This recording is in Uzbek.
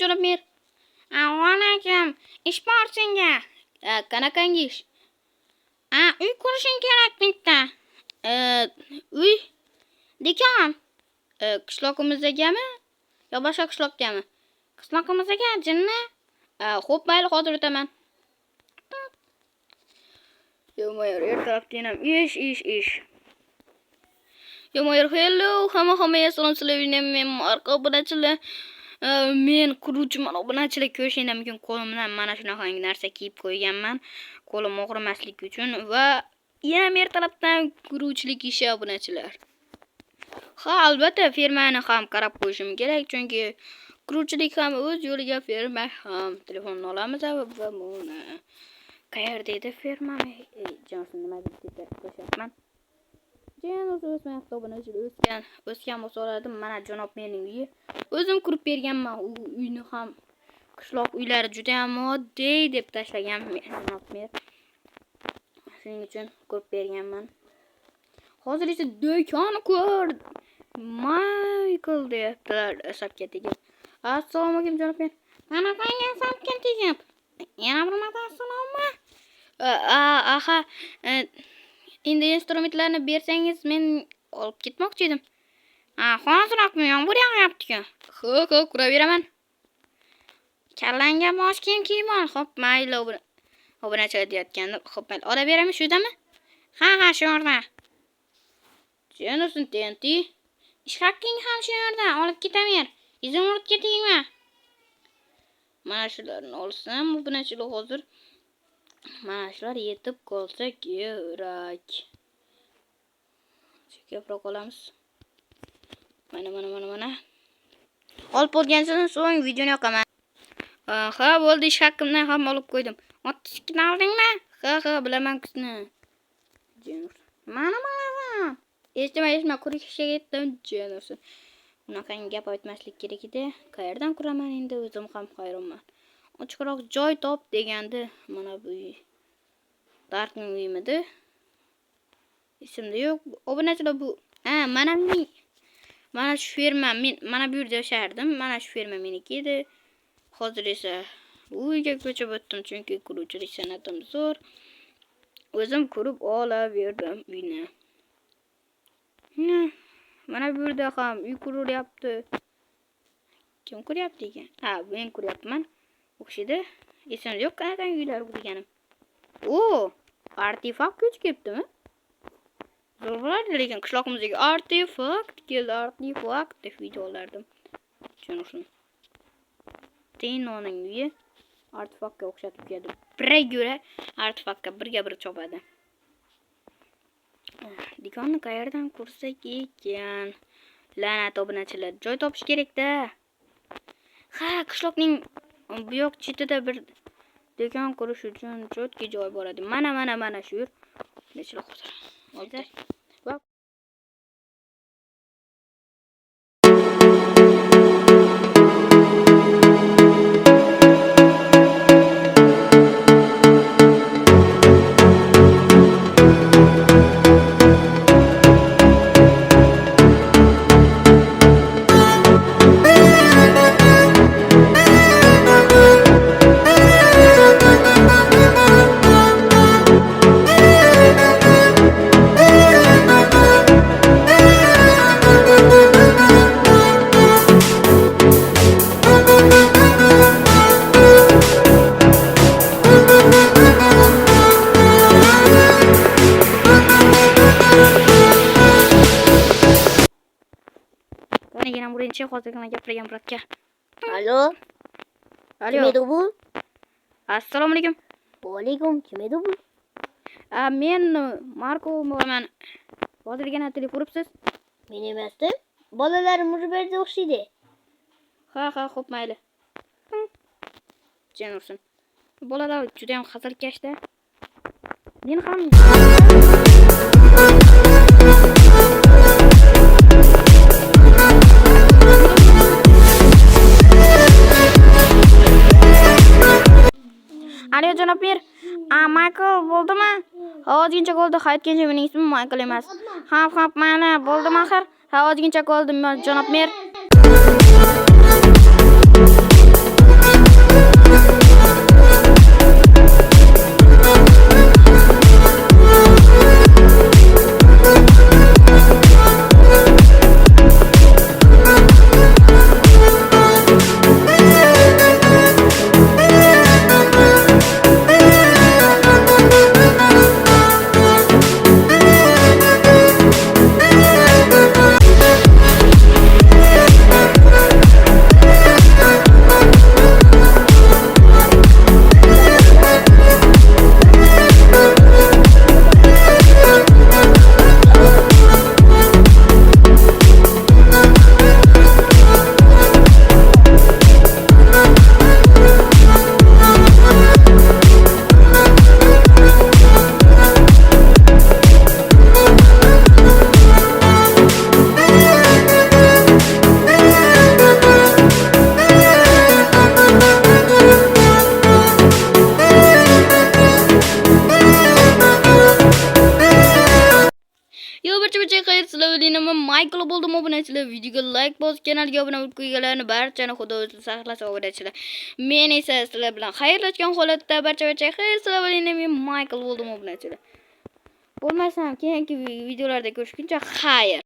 janob mer? Assalomu ish bor senga. Qanaqangi ish? Uy qurishing kerak bitta. Uy Dekan, qishloqimizdagami yo boshqa qishloqdami? Qishloqimizga jinni. Xo'p, mayli, hozir o'taman. Yo'mayur, ertalabdan ham ish. Yo'mayur, hello, hamma salom sizlarga. Men marqa obunachilar. Men quruvchiman, obunachilar ko'rishinglar mumkin. Qo'limdan mana shunaqa narsa kiyib qo'yganman. Qo'lim og'rimasligi uchun va yana ertalabdan quruvchilik ishi obunachilar. Ha, albatta fermani ham qarab qo'yishim kerak, chunki quruvchilik ham o'z yo'liga, ferma ham. Telefonni olamiz va buni qayerda edi ferma? Jonson nima deb qo'shyapman. O'sman obunachilar o'sgan bo'lsa oladim. Mana janob mening uyi. O'zim qurib berganman. U uyni ham qishloq uylari juda ham oddiy deb tashlagan janob mer. Shuning uchun qurib berganman. Hozir esa do'kon ko'r. Michael deyaptilar sapkatiga. Assalomu alaykum janob mer. Qanaqangi sapkatiga? Yana bir marta assalommi? Aha, endi instrumentlarni bersangiz men olib ketmoqchi edim. Hozirroqmi yomg'ir yog'yapti-ku. Xo'p, quraveraman. Kallangga bosh kiyim kiyib ol. Xo'p, mayli. Obunachilar deyotganda, xo'p, mayli. Olaveraman shudami? Ha, shu yerda. Jonson tenti. Ish haqqing ham shu yerda. Olib ketaver. Izim urib ketingmi? Mana shularni olsam, obunachilar hozir mana shular yetib qolsa kerak. Ko'proq olamiz. Mana. Olib bo'lgandan so'ng videoni yoqaman. Ha, bo'ldi, ish haqqimdan ham olib qo'ydim. 32 ni oldingmi? Ha, bilaman kutni. Mana. Eshitma, qurishga ketdim, Jonson. Unaqangi gap aytmaslik kerak edi. Qayerdan quraman endi, o'zim ham hayronman. Ochiqroq joy top degandi. Mana bu uy. Darkning uyimidi? Esimda yo'q. Obunachilar bu. Mana shu ferma, men mana bu yerda yashardim. Mana shu ferma meniki edi. Hozir esa uyga ko'chib o'tdim, chunki quruvchilik sanatim zo'r. O'zim qurib olaverdim uyni. Mana bu yerda ham uy qurilyapti. Kim quryapti ekan? Men quryapman. O'xshidi. Esimda yo'q qanaqangi uylar qurganim. Artefakt kuch kelibdimi? Zo'r bo'lardi, lekin qishloqimizga artefakt deb video olardim. Jonson. Tinoning uyi artefaktga o'xshatib keldi. Birga artefaktga bir chopadi. Do'konni qayerdan qursak ekan? La'nat obunachilar, joy topish kerak-da. Ha, qishloqning bu yoq chetida bir do'kon qurish uchun cho'tki joy bor edi. Mana shu yer. Nechilar hozir. Hozirgina gapirgan bratga. Alo. Kim edi bu? Assalomu alaykum. Va alaykum. Kim edi bu? Men Marko bo'laman. Hozirgina telefon uribsiz? Men emasdim. Bolalarim Murberda o'xshaydi. Ha, xo'p, mayli. Jonson. Bolalar juda ham hazilkashda. Men ham Alo janob mer. Michael bo'ldimi? Ozgincha qoldi. Haytgancha mening ismim Michael emas. Xo'p, mana bo'ldimi axir? Ozgincha qoldi janob mer. xayr, sizlar bilan men Michael bo'ldim obunachilar. Videoga like bosib, kanalga obuna bo'lib qo'yganlarni barchani Xudo o'zi saqlasin obunachilar. Men esa sizlar bilan xayrlashgan holatda barcha xayr, sizlar bilan men Michael bo'ldim obunachilar. Bo'lmasam keyingi videolarda ko'rishguncha xayr.